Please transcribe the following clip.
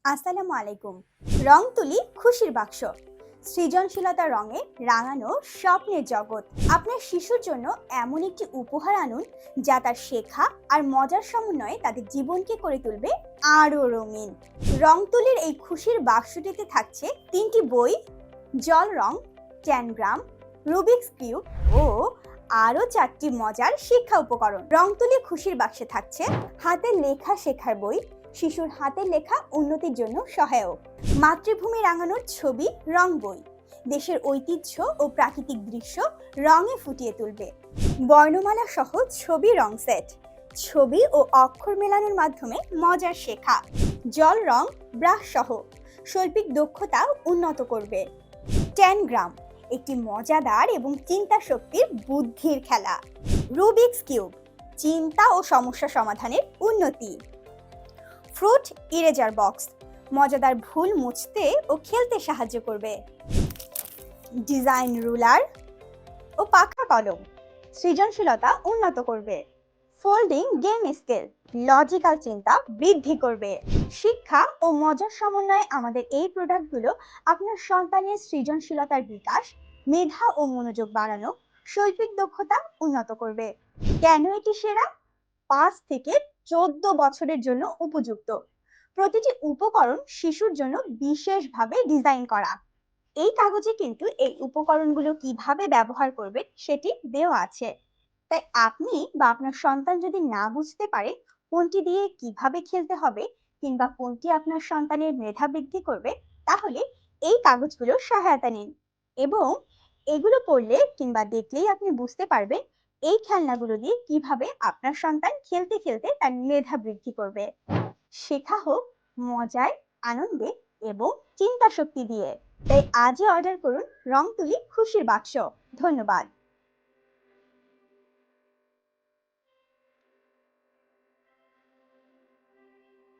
আসসালামু আলাইকুম। রং তুলি খুশির বাক্স, সৃজনশীলতার রঙে রাঙানো স্বপ্নের জগৎ। আপনার শিশুর জন্য এমন একটি উপহার আনুন যা তার শেখা আর মজার সমন্বয়ে তাদের জীবনকে করে তুলবে আরও রঙিন। রং তুলির এই খুশির বাক্সটিতে থাকছে 3টি বই, জল রং, 10 গ্রাম, রুবিক্স কিউব ও আরও 4টি মজার শিক্ষা উপকরণ। রং তুলি খুশির বাক্সে থাকছে হাতে লেখা শেখার বই, শিশুর হাতের লেখা উন্নতির জন্য সহায়ক, মাতৃভূমি রাঙানোর ছবি রং বই, দেশের ঐতিহ্য ও প্রাকৃতিক দৃশ্য রঙে ফুটিয়ে তুলবে, বর্ণমালা সহ ছবি রং সেট, ছবি ও অক্ষর মেলানোর মাধ্যমে মজার শেখা, জল রং ব্রাশ সহ শৈল্পিক দক্ষতা উন্নত করবে। 10 গ্রাম, একটি মজাদার এবং চিন্তা শক্তির বুদ্ধির খেলা, রুবিক্স কিউব, চিন্তা ও সমস্যা সমাধানের উন্নতি, ফ্রুট ইরেজার বক্স, মজাদার ভুল মুছতে ও খেলতে সাহায্য করবে, ডিজাইন রুলার ও পাখা কলম, সৃজনশীলতা উন্নত করবে, ফোল্ডিং গেম স্কেল, লজিক্যাল চিন্তা বৃদ্ধি করবে। শিক্ষা ও মজার সমন্বয়ে আমাদের এই প্রোডাক্টগুলো আপনার সন্তানের সৃজনশীলতার বিকাশ, মেধা ও মনোযোগ বাড়ানো, শৈল্পিক দক্ষতা উন্নত করবে। কেন এটি সেরা? 5 থেকে 14 বছরের জন্য উপযুক্ত। প্রতিটি উপকরণ শিশুর জন্য বিশেষভাবে ডিজাইন করা। এই কাগজে কিন্তু এই উপকরণগুলো কিভাবে ব্যবহার করবেন সেটি দেওয়া আছে। তাই আপনি বা আপনার সন্তান যদি না বুঝতে পারে কোনটি দিয়ে কিভাবে খেলতে হবে কিংবা কোনটি আপনার সন্তানের মেধা বৃদ্ধি করবে, তাহলে এই কাগজগুলোর সহায়তা নিন এবং এগুলো পড়লে কিংবা দেখলেই আপনি বুঝতে পারবেন এই খেলনাগুলো দিয়ে কিভাবে আপনার সন্তান খেলতে খেলতে তার মেধা বৃদ্ধি করবে। শেখা হোক মজায়, আনন্দে এবং চিন্তা শক্তি দিয়ে। তাই আজই অর্ডার করুন রং তুলি খুশির বাক্স। ধন্যবাদ।